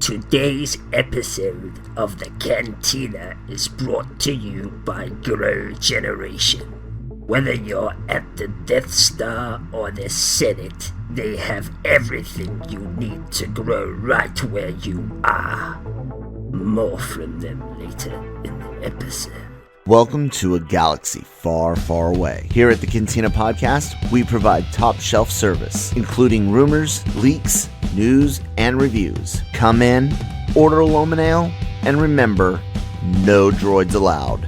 Today's episode of the Cantina is brought to you by Grow Generation. Whether you're at the Death Star or the Senate, they have everything you need to grow right where you are. More from them later in the episode. Welcome to a galaxy far, far away. Here at the Cantina Podcast, we provide top shelf service, including rumors, leaks, news, and reviews. Come in, order a Loman Ale, and remember, no droids allowed.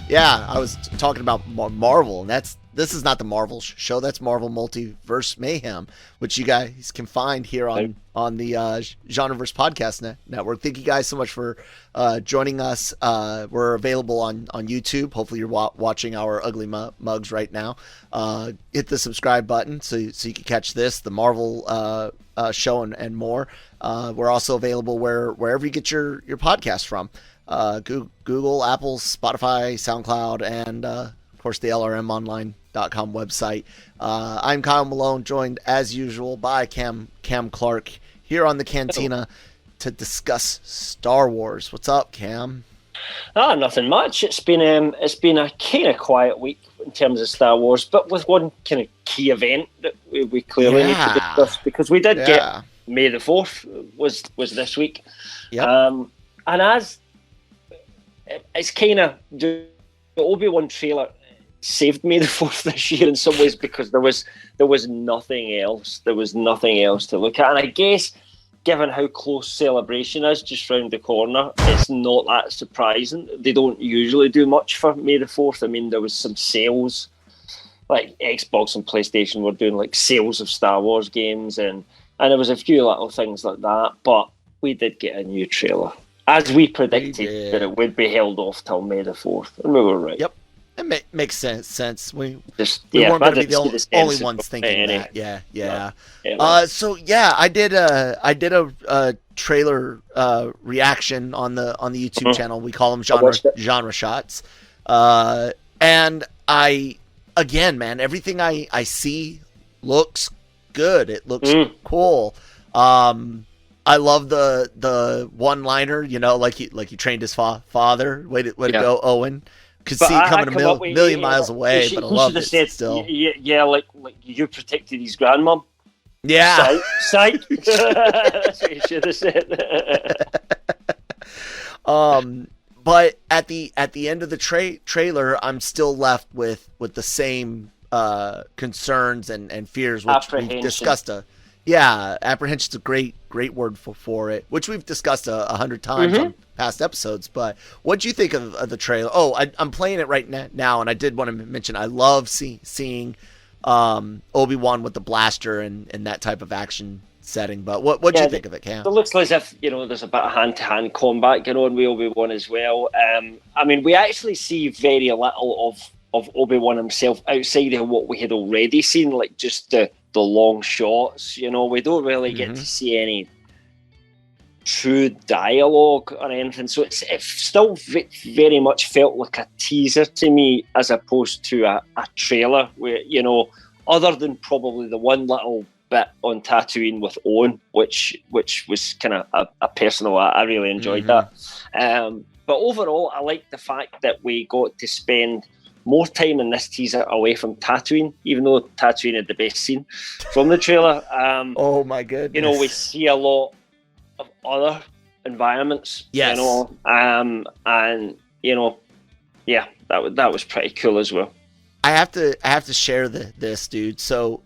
Yeah, I was talking about Marvel, and this is not the Marvel show. That's Marvel Multiverse Mayhem, which you guys can find here on the GenreVerse Podcast Network. Thank you guys so much for joining us. We're available on YouTube. Hopefully you're watching our ugly mugs right now. Hit the subscribe button so you can catch this, the Marvel show, and more. We're also available wherever you get your podcast from. Google, Apple, Spotify, SoundCloud, and of course the LRMonline.com website. I'm Kyle Malone, joined as usual by Cam Clark here on the Cantina to discuss Star Wars. What's up, Cam? Nothing much. It's been a kind of quiet week in terms of Star Wars, but with one kind of key event that we clearly need to discuss, because we did get May the 4th was this week. Yep. And as it's kind of the Obi-Wan trailer saved May the 4th this year in some ways, because there was nothing else. There was nothing else to look at. And I guess, given how close Celebration is just round the corner, it's not that surprising. They don't usually do much for May the 4th. I mean, there was some sales, like Xbox and PlayStation were doing like sales of Star Wars games, and there was a few little things like that. But we did get a new trailer, as we predicted that it would be held off till May the 4th, and we were right. Yep. It makes sense. We weren't going to be the only ones thinking that. Yeah. I did a trailer reaction on the YouTube channel. We call them genre shots. And everything I see looks good. It looks cool. I love the one-liner, like he trained his father. Way to go, Owen. Could see it coming a million miles away, but I love it still. Yeah, like you protected his grandmom. Yeah. Psych. That's what you should have said. But at the end of the trailer, I'm still left with the same concerns and fears, which we've discussed. Apprehension's a great word for it, which we've discussed 100 times on past episodes. But what do you think of the trailer? I'm playing it right now, and I did want to mention I love seeing Obi-Wan with the blaster and that type of action setting. But what do you think of it, Cam? It looks as if there's a bit of hand-to-hand combat going on with Obi-Wan as well. I mean, we actually see very little of Obi-Wan himself outside of what we had already seen, like just the long shots. We don't really get to see any true dialogue or anything, so it still very much felt like a teaser to me, as opposed to a trailer where, other than probably the one little bit on Tatooine with Owen, which was kind of a personal, I really enjoyed that. But overall, I like the fact that we got to spend more time in this teaser away from Tatooine, even though Tatooine had the best scene from the trailer. Oh my goodness! We see a lot of other environments. Yes. That was pretty cool as well. I have to share this, dude. So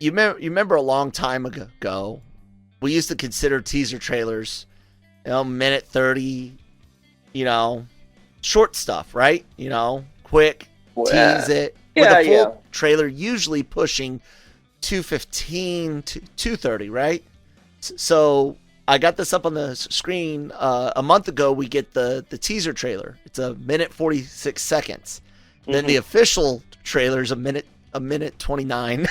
you remember a long time ago, we used to consider teaser trailers, minute 30, short stuff, right? Quick. Tease it with a full trailer, usually pushing 2:15 to 2:30, right? So I got this up on the screen a month ago. We get the teaser trailer. It's a minute 46 seconds. Then the official trailer is a minute 29.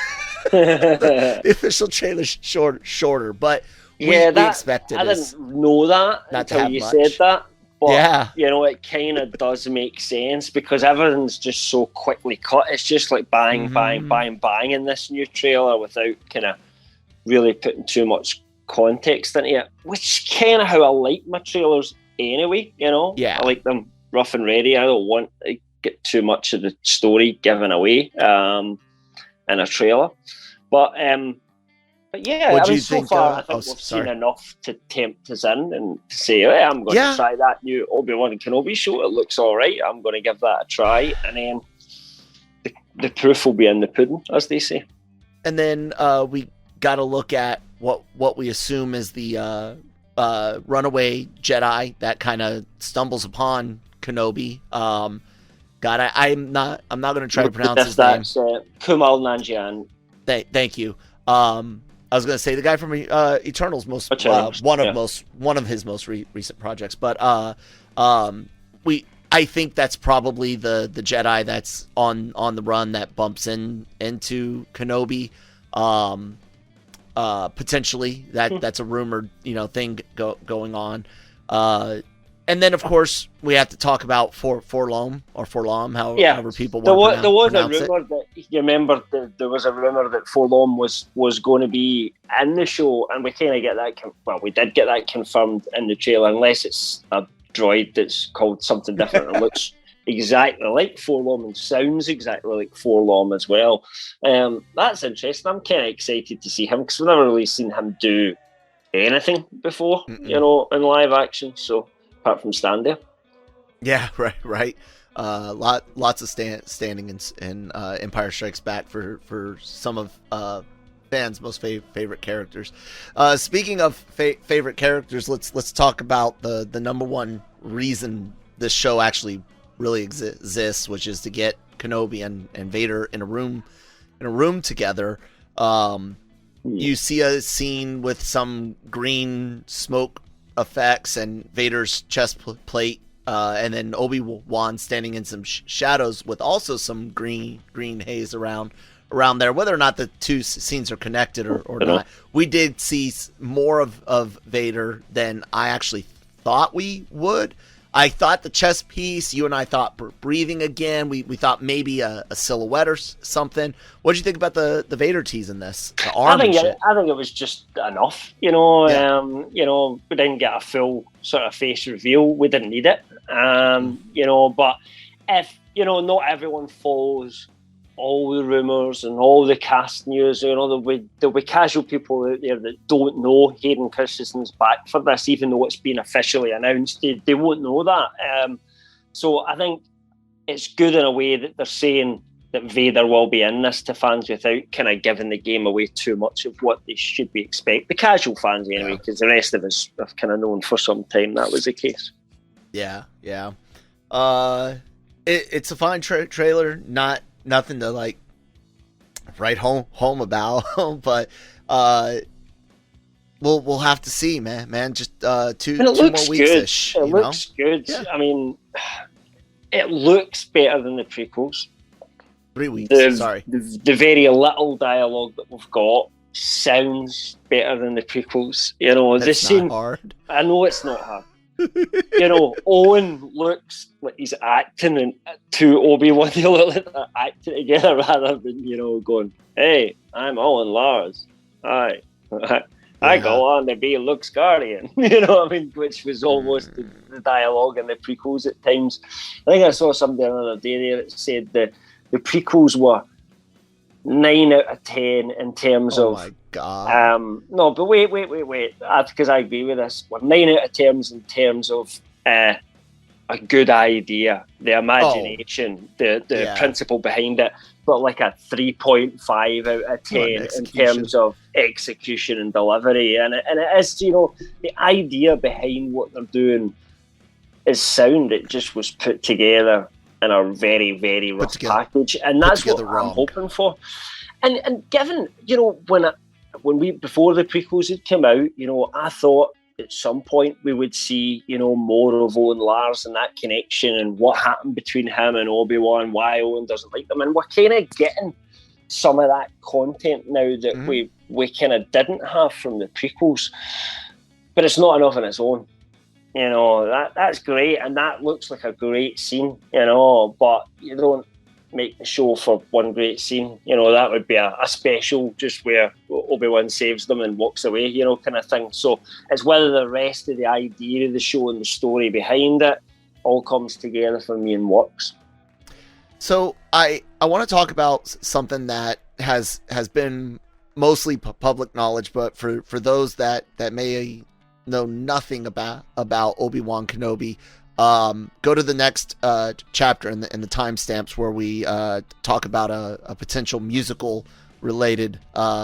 The official trailer's shorter, but we expected. I didn't know that until you said that. But, it kind of does make sense, because everything's just so quickly cut. It's just like bang in this new trailer without kind of really putting too much context into it, which is kind of how I like my trailers anyway. Yeah, I like them rough and ready. I don't want to get too much of the story given away in a trailer, but yeah, I mean, so far I think we've seen enough to tempt us in and to say, hey, I'm going to try that new Obi-Wan Kenobi show. It looks all right. I'm going to give that a try, and then the proof will be in the pudding, as they say. And then we got to look at what we assume is the runaway Jedi that kind of stumbles upon Kenobi. God, I'm not going to try to pronounce his name. That's Kumail Nanjiani. Thank you. I was going to say the guy from Eternals, one of his most recent projects, but I think that's probably the Jedi that's on the run that bumps into Kenobi. Potentially that's a rumored thing going on. And then of course we have to talk about Forlom, however people want to pronounce it. There was a rumor that you remember there was a rumor that Forlom was going to be in the show, and we kind of get that. We did get that confirmed in the trailer, unless it's a droid that's called something different and looks exactly like Forlom and sounds exactly like Forlom as well. That's interesting. I'm kind of excited to see him because we've never really seen him do anything before, in live action. So apart from stand there. Yeah, right. Lots of standing in Empire Strikes Back for some of fans' most favorite characters. Speaking of favorite characters, let's talk about the number one reason this show actually really exists, which is to get Kenobi and Vader in a room together. You see a scene with some green smoke effects and Vader's chest plate, and then Obi-Wan standing in some shadows with also some green haze around there. Whether or not the two scenes are connected or not, we did see more of Vader than I actually thought we would. I thought the chest piece, you and I thought breathing again. We thought maybe a silhouette or something. What did you think about the Vader tease in this? The arm I think it was just enough. We didn't get a full sort of face reveal. We didn't need it. But if not everyone follows all the rumours and all the cast news, there'll be casual people out there that don't know Hayden Christensen's back for this, even though it's been officially announced. They won't know that. So I think it's good in a way that they're saying that Vader will be in this to fans without kind of giving the game away too much of what they should be expecting. The casual fans anyway, because the rest of us have kind of known for some time that was the case. Yeah. It's a fine trailer, nothing to like write home about, but we'll have to see, man. Just two more weeks-ish. It looks good. Yeah. I mean, it looks better than the prequels. 3 weeks. Sorry. The very little dialogue that we've got sounds better than the prequels. That's not hard. I know it's not hard. Owen looks like he's acting, and to Obi-Wan they look like they're acting together rather than going, hey, I'm Owen Lars, I go on to be Luke's guardian. Which was almost the dialogue in the prequels at times. I think I saw something the other day there that said the prequels were 9 out of 10 in terms of. Oh my god! No, but wait, because I agree with this. We're 9 out of 10 in terms of a good idea, the imagination, the principle behind it. But like a 3.5 out of 10 in terms of execution and delivery, and it is the idea behind what they're doing is sound. It just was put together in a very, very rough package, and that's what I'm hoping for. And given when we before the prequels had come out, I thought at some point we would see more of Owen Lars and that connection and what happened between him and Obi-Wan, why Owen doesn't like them, and we're kind of getting some of that content now that we kind of didn't have from the prequels, but it's not enough on its own. That's great, and that looks like a great scene, but you don't make the show for one great scene. You know, that would be a special, just where Obi-Wan saves them and walks away, you know, kind of thing. So it's whether the rest of the idea of the show and the story behind it all comes together for me and works. So I want to talk about something that has been mostly public knowledge, but for those that may know nothing about Obi-Wan Kenobi, go to the next chapter in the timestamps where we talk about a potential musical related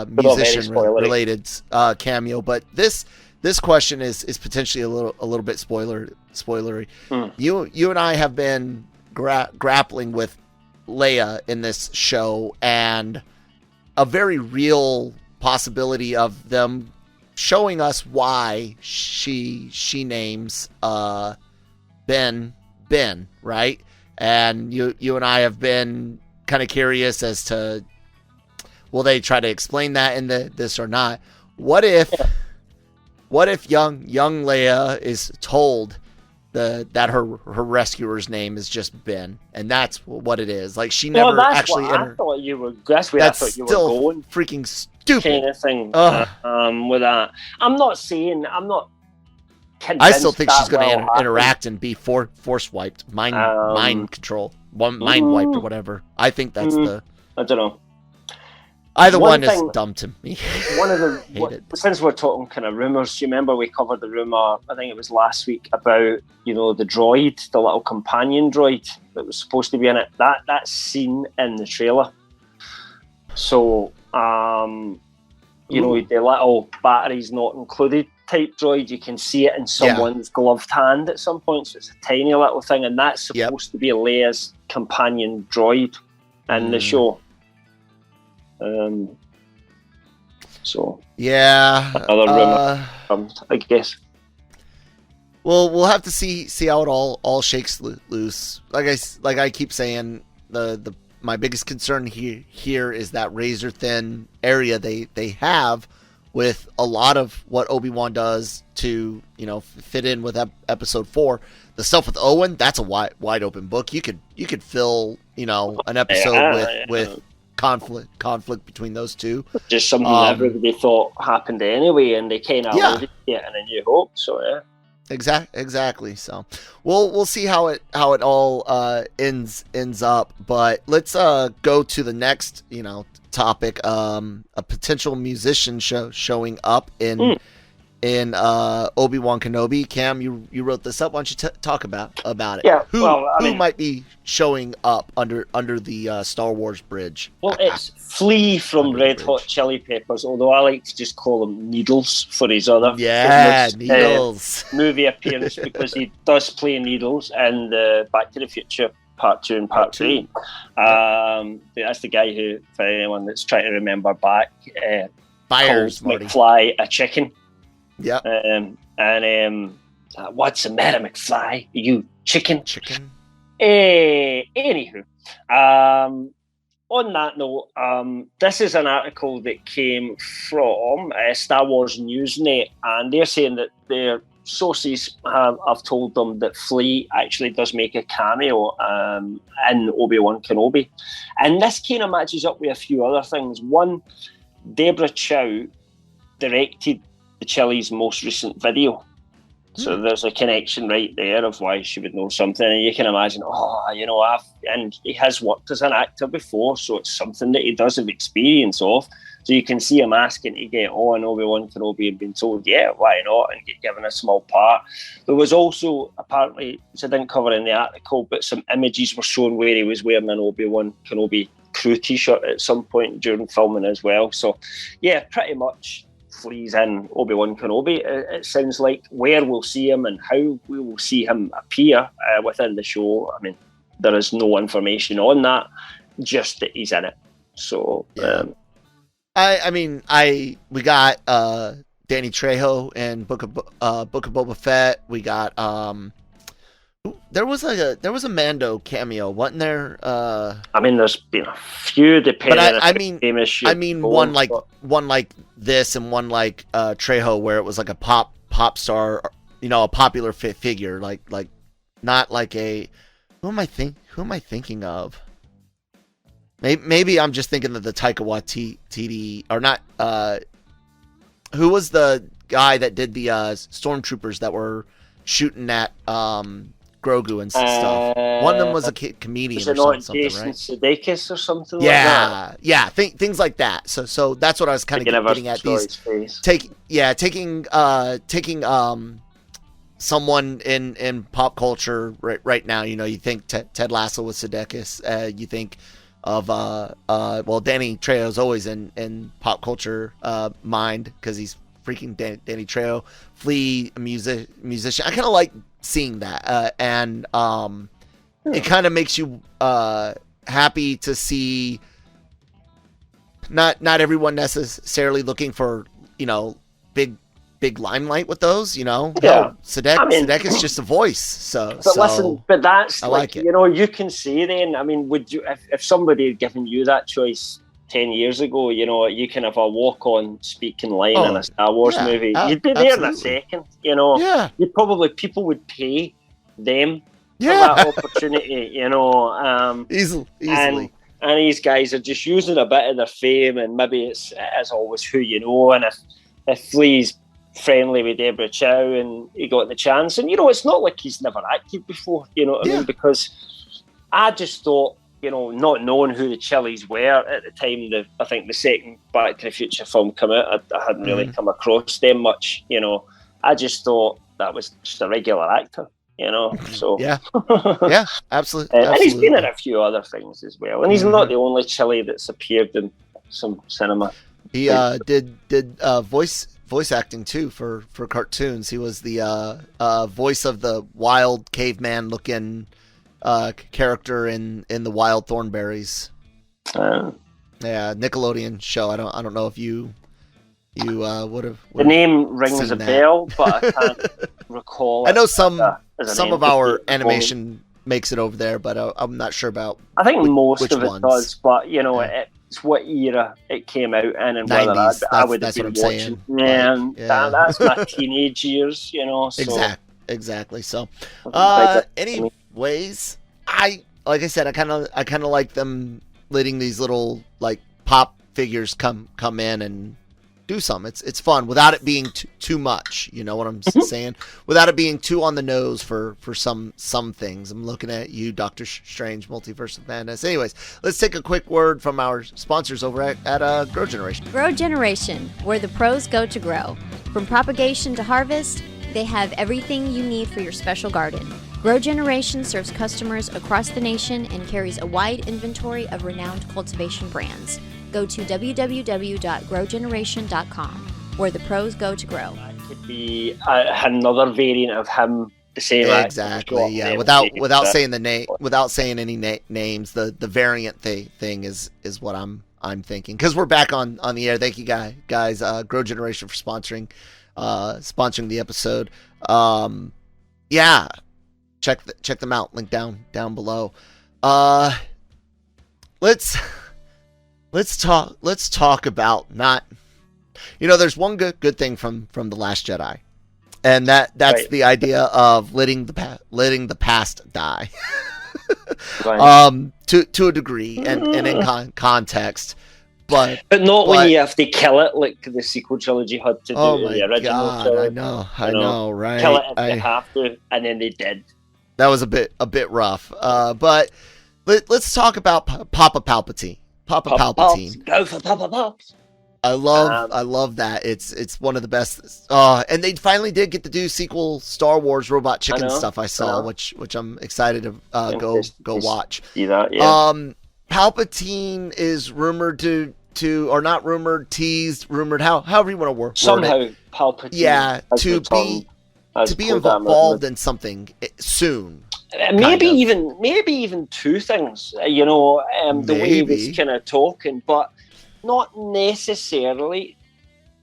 musician related cameo. But this question is potentially a little bit spoilery. You and I have been grappling with Leia in this show, and a very real possibility of them showing us why she names Ben, right? And you and I have been kind of curious as to, will they try to explain that in this or not? What if young Leia is told that her rescuer's name is just Ben, and that's what it is? Like, she never actually. I thought you were. That's where I thought you were going. Freaking stupid kind of thing. With that, I'm not convinced. I still think she's going to interact and be force wiped, mind control, mind wiped or whatever. I think that's I don't know. Either one is dumb to me. One of the since we're talking kind of rumors, do you remember we covered the rumor? I think it was last week about, you know, the droid, the little companion droid that was supposed to be in it. That's seen in the trailer. So you know, the little batteries not included type droid, you can see it in someone's gloved hand at some point. So it's a tiny little thing, and that's supposed to be Leia's companion droid in the show. So another rumor, I guess. Well, we'll have to see how it all shakes loose. Like I keep saying, my biggest concern here is that razor thin area they have with a lot of what Obi-Wan does to, you know, fit in with episode 4. The stuff with Owen, that's a wide open book. You could fill, you know, an episode with conflict between those two. Just something everybody thought happened anyway, and they kind of alluded to it in A New Hope. So exactly. So we'll see how it all ends up. But let's go to the next, you know, topic. A potential musician showing up in Obi-Wan Kenobi. Cam, you wrote this up. Why don't you talk about it? Yeah. Who might be showing up under the Star Wars bridge? Well, it's Flea from Red Hot Chili Peppers, although I like to just call him Needles for his other Needles movie appearance, because he does play Needles in Back to the Future Part 2 and Part 3. That's the guy who, for anyone that's trying to remember back, calls McFly a chicken. Yeah. What's the matter, McFly? You chicken? Chicken. Anywho, on that note, this is an article that came from Star Wars Newsnet, and they're saying that their sources have told them that Flea actually does make a cameo in Obi-Wan Kenobi. And this kind of matches up with a few other things. One, Deborah Chow directed the Chili's most recent video. So there's a connection right there of why she would know something. And you can imagine, and he has worked as an actor before, so it's something that he does have experience of. So you can see him asking to get on Obi-Wan Kenobi and being told, yeah, why not, and get given a small part. There was also, apparently, which I didn't cover in the article, but some images were shown where he was wearing an Obi-Wan Kenobi crew t-shirt at some point during filming as well. So, yeah, pretty much Flea's in Obi-Wan Kenobi. It sounds like where we'll see him and how we will see him appear within the show. I mean, there is no information on that, just that he's in it. So, we got Danny Trejo in Book of Boba Fett. We got there was a Mando cameo, wasn't there? There's been a few, depending on famous shit. One like this and one like Trejo, where it was like a pop star, a popular figure, like not like a who am I thinking of? Maybe I'm just thinking of the Taika Waititi, or not. Who was the guy that did the stormtroopers that were shooting at Grogu and stuff? One of them was a comedian or something, right? Sudeikis or something like that. Yeah, things like that. So that's what I was kind of getting at. Taking someone in pop culture right now. You think Ted Lasso with Sudeikis. You think of Danny Trejo's always in pop culture mind because he's freaking Danny Trejo. Flea, a musician. I kind of like seeing that, and it kind of makes you happy to see not everyone necessarily looking for big limelight with those, Sudeikis is just a voice. But that's like it. You can say then, would you, if somebody had given you that choice 10 years ago, you can have a walk-on speaking line in a Star Wars movie. You'd be there in a second, You'd probably, people would pay them for that opportunity, Easily. And these guys are just using a bit of their fame, and maybe it's always who you know, and if Flea's friendly with Deborah Chow and he got the chance, and it's not like he's never acted before, I mean, because I just thought, not knowing who the Chili's were at the time, I think the second Back to the Future film came out, I hadn't really come across them much, I just thought that was just a regular actor, so yeah, absolutely. And he's been in a few other things as well, and he's not the only Chili that's appeared in some cinema. He did voice acting too for cartoons. He was the voice of the wild caveman looking character in the Wild Thornberrys. Nickelodeon show. I don't know if you would have. The name rings a bell, but I can't recall. I know some of our animation makes it over there, but I'm not sure about. I think most which of it ones. does, but it's what era it came out in, and whether 90s, I would have that's been what I'm watching. saying. That's my teenage years, So. Exactly. So, anyways, like I said, I kind of like them letting these little like pop figures come in and do something. It's fun without it being too much. You know what I'm saying? Without it being too on the nose for some things. I'm looking at you, Doctor Strange, Multiverse of Madness. Anyways, let's take a quick word from our sponsors over at Grow Generation. Grow Generation, where the pros go to grow. From propagation to harvest, they have everything you need for your special garden. Grow Generation serves customers across the nation and carries a wide inventory of renowned cultivation brands. Go to www.growgeneration.com, where the pros go to grow. That could be another variant of him. The same exactly, yeah. Without saying the name, without saying any names, the variant thing is what I'm thinking. Because we're back on the air. Thank you guys, Grow Generation for sponsoring the episode. Check them out. Link down below. Let's talk about not. There's one good thing from The Last Jedi, and that's right. The idea of letting the past die. Right. To a degree and in context. But not when you have to kill it like the sequel trilogy had to do in the original trilogy. I know, right? Kill it if they have to, and then they did. That was a bit rough. But let's talk about Papa Palpatine. Palpatine. Go for Papa Pops. I love that. It's one of the best. And they finally did get to do sequel Star Wars Robot Chicken stuff. I saw, which I'm excited to go watch. See that? Yeah. Palpatine is rumored to or not rumored, teased, rumored, however you want to word somehow it. Palpatine. Yeah, to be involved in something soon. Maybe even two things. The way he was kind of talking, but not necessarily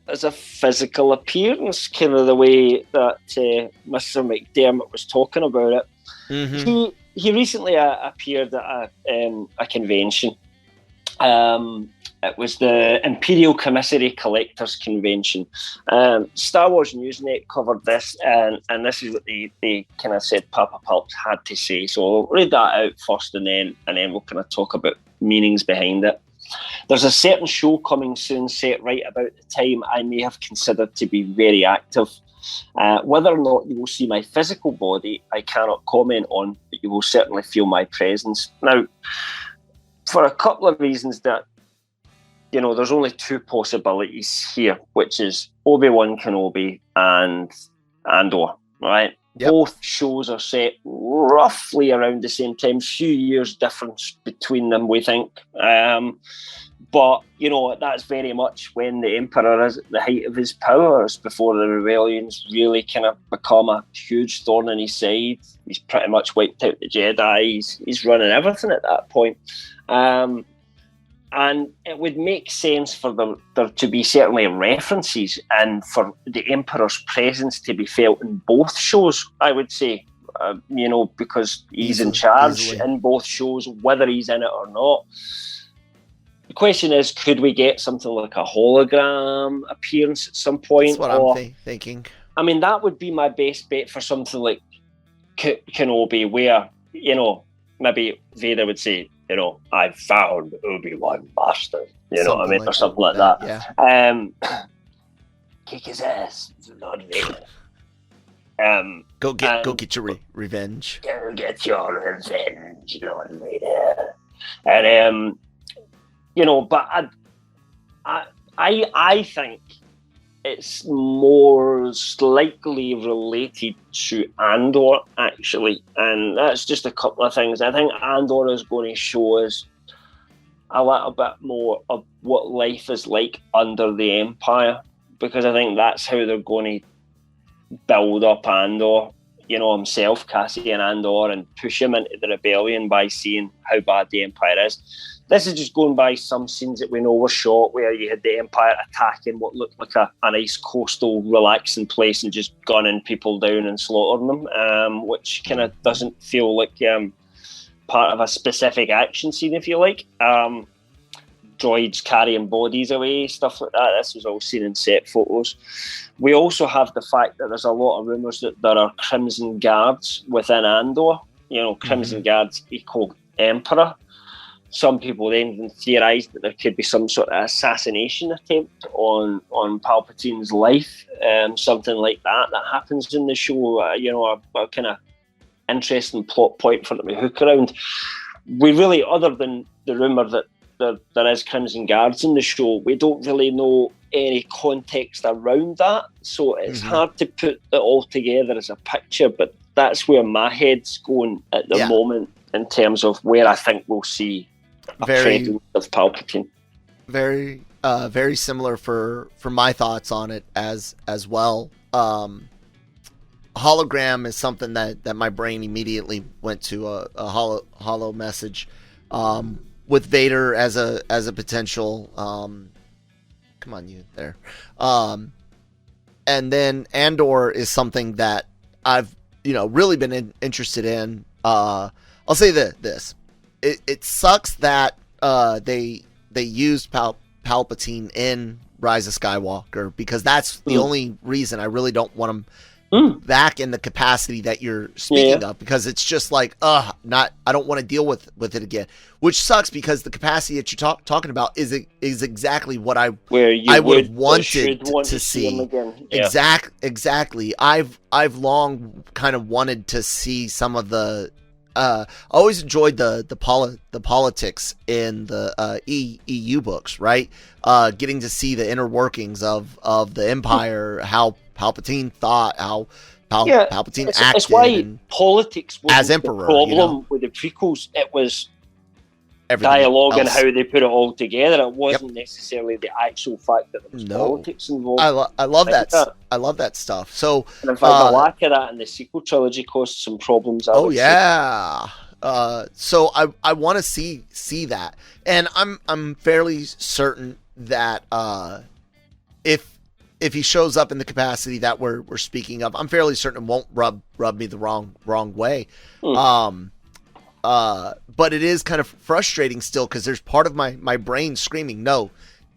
as a physical appearance. Kind of the way that Mr. McDiarmid was talking about it. Mm-hmm. He recently appeared at a convention. It was the Imperial Commissary Collectors Convention. Star Wars Newsnet covered this, and this is what they kind of said Papa Pulps had to say. So I'll read that out first, and then we'll kind of talk about meanings behind it. There's a certain show coming soon set right about the time I may have considered to be very active. Whether or not you will see my physical body, I cannot comment on, but you will certainly feel my presence. Now, for a couple of reasons that, there's only two possibilities here, which is Obi-Wan Kenobi and Andor, right? Yep. Both shows are set roughly around the same time, few years difference between them, we think. But, that's very much when the Emperor is at the height of his powers, before the rebellions really kind of become a huge thorn in his side. He's pretty much wiped out the Jedi. He's running everything at that point. And it would make sense for there to be certainly references and for the Emperor's presence to be felt in both shows, I would say, because he's in charge in both shows, whether he's in it or not. The question is, could we get something like a hologram appearance at some point? That's what I'm thinking. I mean, that would be my best bet for something like Kenobi, where, maybe Vader would say, I found Obi-Wan bastard, what I mean, or something like that. Yeah. Kick his ass, Lord Vader. Go get your revenge. Go get your revenge, Lord Vader. And but I think it's more slightly related to Andor, actually. And that's just a couple of things. I think Andor is going to show us a little bit more of what life is like under the Empire, because I think that's how they're going to build up Andor, himself, Cassian Andor, and push him into the rebellion by seeing how bad the Empire is. This is just going by some scenes that we know were shot where you had the Empire attacking what looked like a nice coastal relaxing place and just gunning people down and slaughtering them, which kind of doesn't feel like part of a specific action scene, if you like. Droids carrying bodies away, stuff like that. This was all seen in set photos. We also have the fact that there's a lot of rumours that there are Crimson Guards within Andor. Crimson Guards equal Emperor. Some people then theorised that there could be some sort of assassination attempt on Palpatine's life, something like that happens in the show. A kind of interesting plot point for them to hook around. We really, other than the rumour that there is Crimson Guards in the show, we don't really know any context around that. So it's hard to put it all together as a picture, but that's where my head's going at the moment in terms of where I think we'll see a presence of Palpatine. Very similar for my thoughts on it as well. Hologram is something that my brain immediately went to a holo message. With Vader as a potential, come on, you there. And then Andor is something that I've really been interested in. I'll say this: it sucks that they used Palpatine in Rise of Skywalker, because that's the only reason I really don't want him back in the capacity that you're speaking of, because it's just like, I don't want to deal with it again, which sucks, because the capacity that you're talking about is exactly what I would have wanted to see him again. Exactly. I've long kind of wanted to see some of the I always enjoyed the politics in the EU books, right? Getting to see the inner workings of the Empire, how Palpatine thought, how Palpatine acted. It's why politics was as Emperor. The problem with the prequels. It was dialogue and how they put it all together. It wasn't necessarily the actual fact that there was politics involved. I love that. I love that stuff. So, and in fact, the lack of that in the sequel trilogy caused some problems. So I want to see that, and I'm fairly certain that if he shows up in the capacity that we're speaking of, I'm fairly certain it won't rub me the wrong way. But it is kind of frustrating still, because there's part of my brain screaming, no,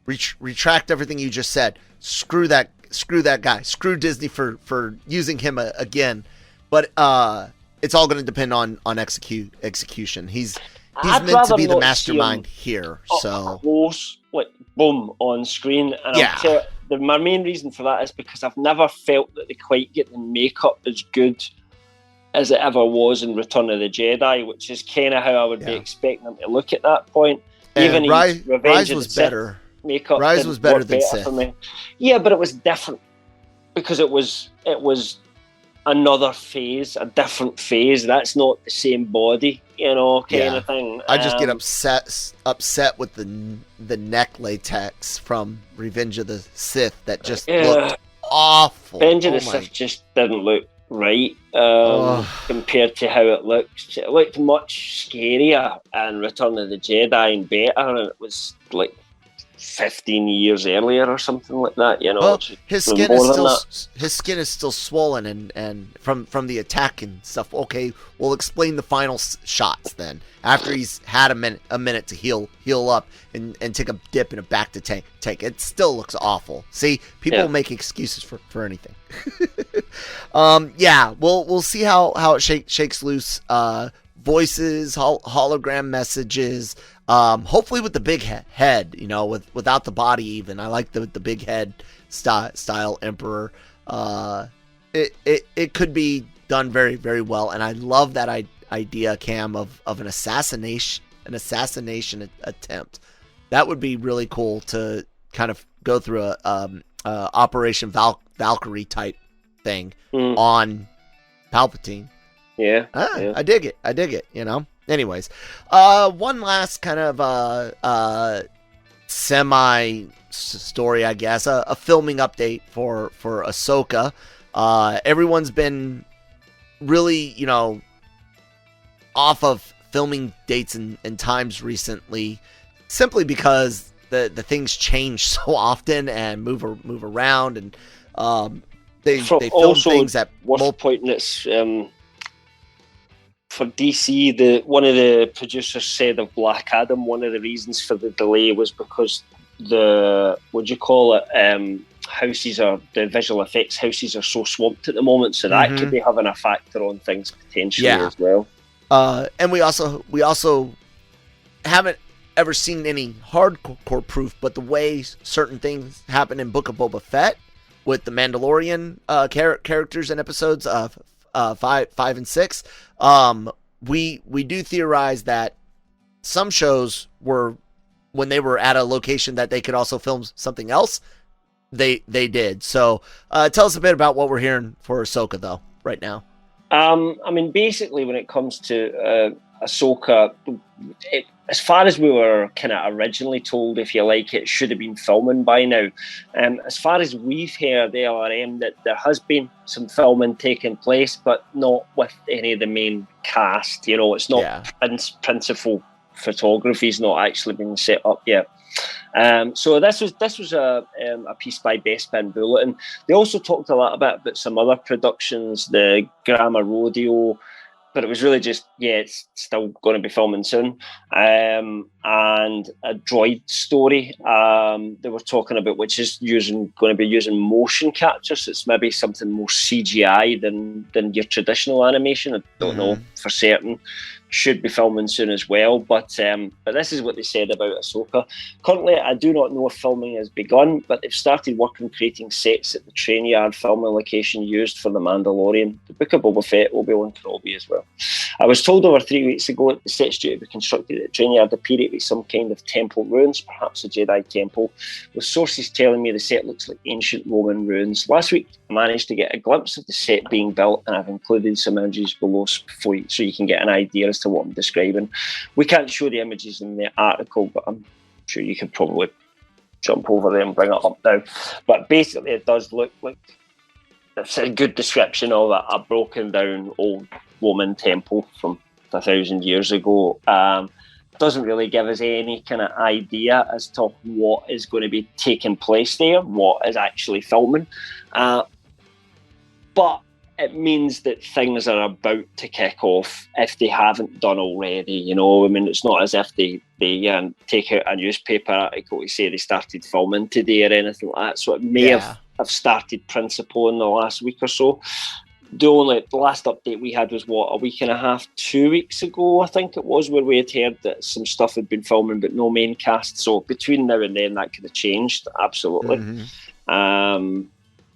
retract everything you just said. Screw that guy. Screw Disney for using him again. But it's all going to depend on execution. He's He's meant to be the mastermind here, so close, like boom on screen. And yeah. I'll tell you, my main reason for that is because I've never felt that they quite get the makeup as good as it ever was in Return of the Jedi, which is kind of how I would be expecting them to look at that point. And even Rise was better. Makeup Rise was better than Sith. For me. Yeah, but it was different because it was another phase, a different phase. That's not the same body, kind of thing. I just get upset with the neck latex from Revenge of the Sith that just looked awful. Revenge of the Sith just didn't look right compared to how it looked. It looked much scarier in Return of the Jedi and better, and it was like 15 years earlier or something like that, Well, his skin is still swollen and from the attack and stuff. Okay, we'll explain the final shots then. After he's had a minute to heal up and take a dip in a back to tank. It still looks awful. See, people make excuses for anything. We'll see how it shakes loose. Voices, hologram messages. Hopefully with the big head, without the body even. I like the big head style Emperor. It could be done very, very well, and I love that idea, Cam, of an assassination attempt. That would be really cool to kind of go through a Operation Valkyrie type thing on Palpatine. Yeah. I dig it. Anyways, one last kind of semi story, I guess, a filming update for Ahsoka. Everyone's been really, off of filming dates and times recently, simply because the things change so often and move around, and they film things at worth pointing it's for DC, one of the producers said of Black Adam, one of the reasons for the delay was because the visual effects houses are so swamped at the moment, so that could be having a factor on things potentially as well. And we also haven't ever seen any hardcore proof, but the way certain things happen in Book of Boba Fett with the Mandalorian characters in episodes of 5 and 6, we do theorize that some shows were, when they were at a location that they could also film something else, they did. So tell us a bit about what we're hearing for Ahsoka though right now. Basically when it comes to Ahsoka, as far as we were kind of originally told, if you like, it should have been filming by now. As far as we've heard, LRM, that there has been some filming taking place, but not with any of the main cast. It's not principal photography's not actually been set up yet. So this was a piece by Bespin Bulletin. They also talked a lot about some other productions, the Grammar Rodeo, but it was really just, it's still going to be filming soon. And a droid story they were talking about, which is going to be using motion capture. So it's maybe something more CGI than your traditional animation. I don't know for certain. Should be filming soon as well, but this is what they said about Ahsoka. Currently, I do not know if filming has begun, but they've started work on creating sets at the train yard filming location used for The Mandalorian, the Book of Boba Fett, Obi-Wan Kenobi as well. I was told over 3 weeks ago that the set's due to be constructed at the train yard appear to be some kind of temple ruins, perhaps a Jedi temple, with sources telling me the set looks like ancient Roman ruins. Last week, I managed to get a glimpse of the set being built, and I've included some images below so you can get an idea as to what I'm describing. We can't show the images in the article, but I'm sure you could probably jump over there and bring it up now. But basically, it does look like it's a good description of a broken down old Roman temple from 1,000 years ago. Doesn't really give us any kind of idea as to what is going to be taking place there, what is actually filming. But it means that things are about to kick off if they haven't done already. It's not as if they take out a newspaper article to say they started filming today or anything like that. So it may have started principle in the last week or so. the last update we had was a week and a half, 2 weeks ago, I think it was, where we had heard that some stuff had been filming but no main cast. So between now and then, that could have changed, absolutely.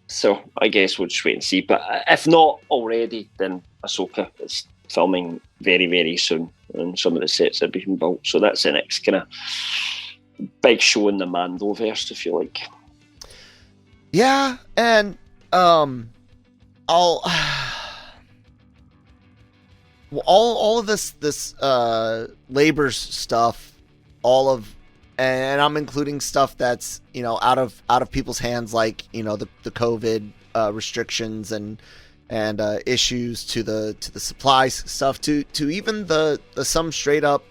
So I guess we'll just wait and see. But if not already, then Ahsoka is filming very, very soon, and some of the sets are being built. So that's the next kind of big show in the Mandoverse, if you like. Yeah, and all of this labor stuff, and I'm including stuff that's, out of people's hands, like, the COVID restrictions and issues to the supply stuff, to even the some straight up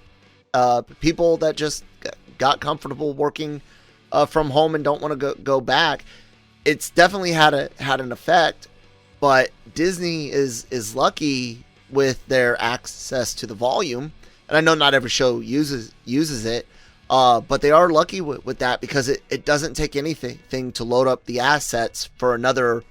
people that just got comfortable working from home and don't want to go back. It's definitely had an effect, but Disney is lucky with their access to the volume, and I know not every show uses it, but they are lucky with that, because it doesn't take anything to load up the assets for another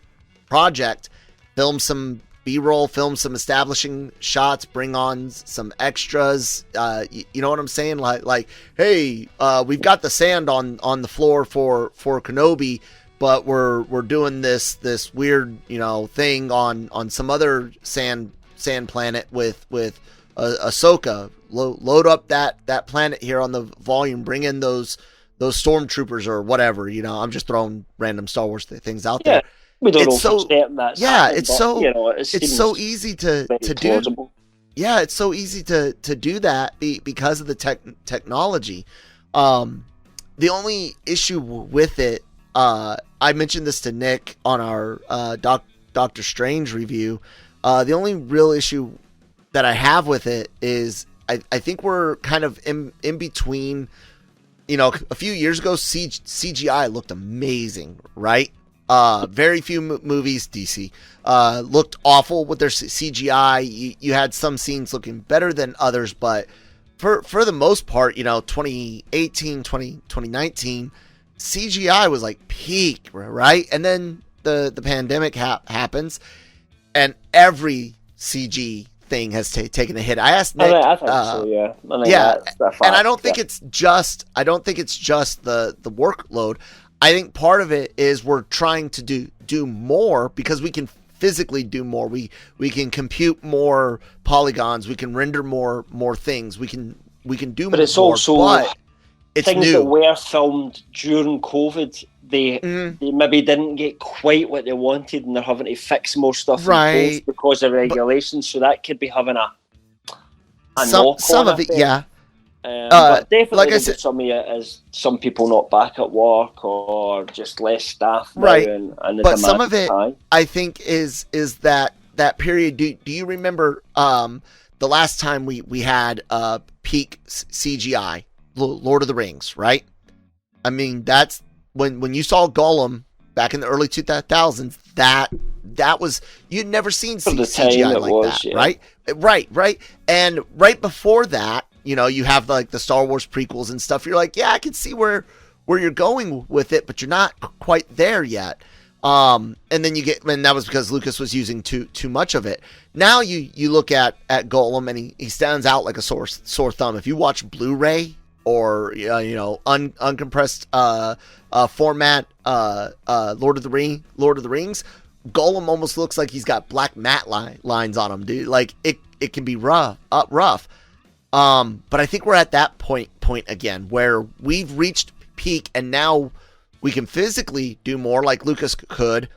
project, film some B-roll, film some establishing shots, bring on some extras. You know what I'm saying? Like, hey, we've got the sand on the floor for Kenobi, but we're doing this weird thing on some other sand planet with Ahsoka. Load up that planet here on the volume. Bring in those stormtroopers or whatever. I'm just throwing random Star Wars things out there. We don't know for certain that's happening, it's so it's so easy to do. Yeah, it's so easy to do that because of the technology. The only issue with it, I mentioned this to Nick on our Doctor Strange review. The only real issue that I have with it is I think we're kind of in between. A few years ago, CGI looked amazing, right? Very few movies, DC, looked awful with their CGI. You had some scenes looking better than others, but for the most part, 2018, 2019, CGI was like peak, right? And then the pandemic happens, and every CG thing has taken a hit. I asked Nick. I think so, yeah. And I don't think it's just the workload. I think part of it is we're trying to do more because we can physically do more. We can compute more polygons. We can render more things. We can do more. But it's also it's things new. that were filmed during COVID. They maybe didn't get quite what they wanted, and they're having to fix more stuff in post because of regulations. So that could be having a some of it, effect. yeah. But definitely, like I said, some of it is some people not back at work or just less staff now, right? And the but some of demand is it, high. I think, is that period. Do you remember the last time we had peak CGI, Lord of the Rings, right? I mean, that's when you saw Gollum back in the early 2000s. That was, you'd never seen CGI like that, yeah. Right. And right before that, you have like the Star Wars prequels and stuff. You're like, yeah, I can see where you're going with it, but you're not quite there yet. And then and that was because Lucas was using too much of it. Now you look at Gollum, and he stands out like a sore thumb. If you watch Blu-ray or uncompressed format Lord of the Rings, Gollum almost looks like he's got black matte lines on him, dude. Like it can be rough. But I think we're at that point again where we've reached peak, and now we can physically do more like Lucas could,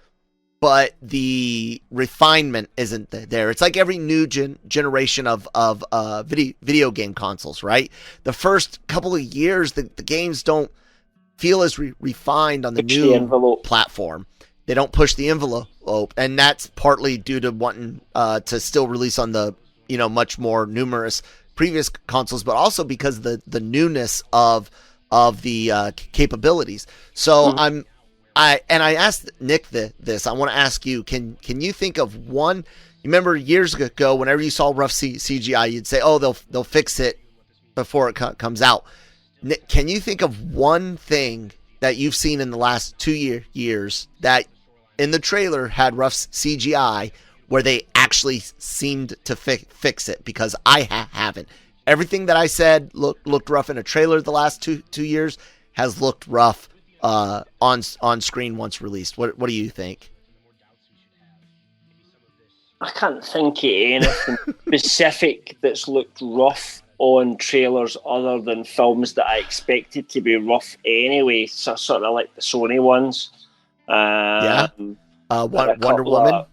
but the refinement isn't there. It's like every new generation of video game consoles, right? The first couple of years, the games don't feel as refined on the new platform. They don't push the envelope, and that's partly due to wanting to still release on the much more numerous previous consoles, but also because the newness of the capabilities. So I asked Nick this. I want to ask you, can you think of one? You remember years ago, whenever you saw rough CGI, you'd say, "Oh, they'll fix it before it comes out." Nick, can you think of one thing that you've seen in the last 2 years that in the trailer had rough CGI, where they actually seemed to fix it, because I haven't. Everything that I said looked rough in a trailer the last two years has looked rough on screen once released. What do you think? I can't think of anything specific that's looked rough on trailers other than films that I expected to be rough anyway. So sort of like the Sony ones. Wonder Woman.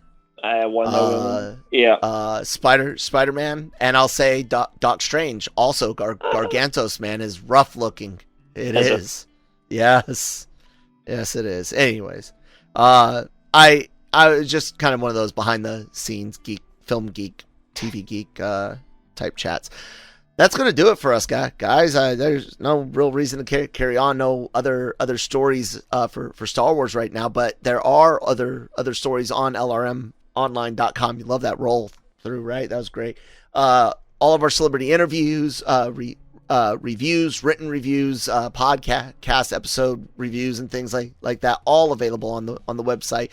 Wonder Woman. Spider-Man, and I'll say Doc Strange. Also, Gargantos, man, is rough looking. It is. Yes, it is. Anyways, I was just kind of one of those behind the scenes film geek, TV geek type chats. That's going to do it for us, guys. There's no real reason to carry on. No other stories for Star Wars right now, but there are other stories on LRMonline.com. You love that roll through, right? That was great. All of our celebrity interviews, reviews, written reviews, podcast episode reviews, and things like that, all available on the website.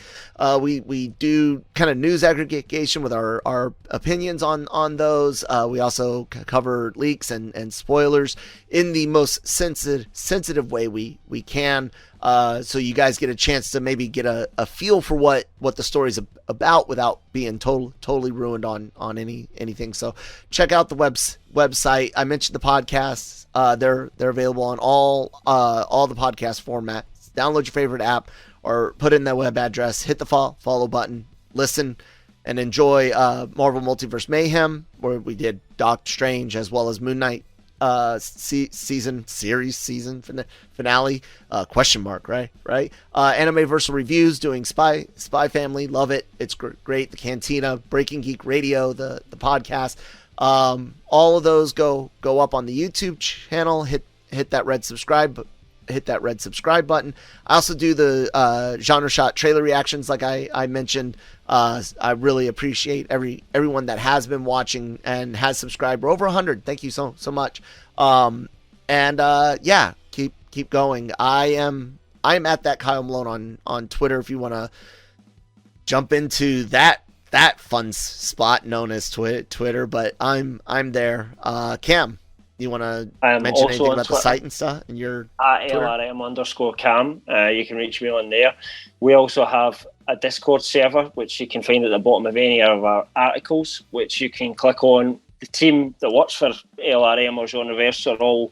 We do kind of news aggregation with our opinions on those. We also cover leaks and spoilers in the most sensitive way we can. So you guys get a chance to maybe get a feel for what the story's about without being totally ruined on anything. So check out the website. I mentioned the podcasts. They're available on all the podcast formats. Download your favorite app or put in that web address, hit the follow button, listen, and enjoy Marvel Multiverse Mayhem, where we did Doctor Strange as well as Moon Knight season finale, question mark, right? Animeversal Reviews, doing Spy Family, love it. It's great. The Cantina, Breaking Geek Radio, the podcast, all of those go up on the YouTube channel. Hit that red subscribe button. I also do the Genre Shot trailer reactions, like I mentioned. I really appreciate everyone that has been watching and has subscribed. We're over 100. Thank you so much. Keep going. I am at that Kyle Malone on Twitter. If you want to jump into that fun spot known as Twitter, but I'm there. Cam, you want to mention anything about the site and stuff? And your at LRM_Cam. You can reach me on there. We also have a Discord server, which you can find at the bottom of any of our articles, which you can click on. The team that works for LRM or GenreVerse are all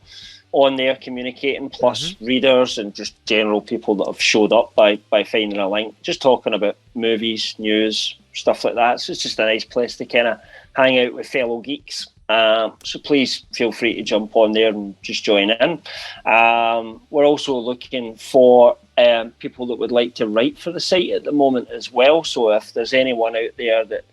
on there communicating, plus readers and just general people that have showed up by finding a link, just talking about movies, news, stuff like that. So it's just a nice place to kind of hang out with fellow geeks. So please feel free to jump on there and just join in. We're also looking for people that would like to write for the site at the moment as well. So if there's anyone out there that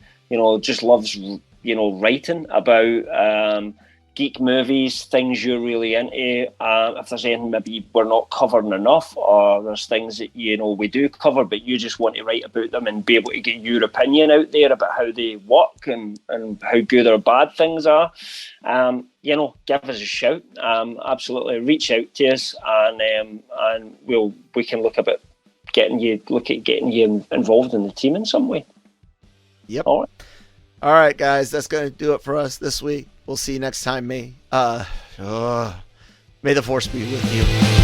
just loves writing about geek movies, things you're really into, if there's anything maybe we're not covering enough, or there's things that we do cover but you just want to write about them and be able to get your opinion out there about how they work and how good or bad things are, give us a shout. Absolutely reach out to us, and we can look at getting you involved in the team in some way. Yep. All right, guys, that's going to do it for us this week. We'll see you next time. May the Force be with you.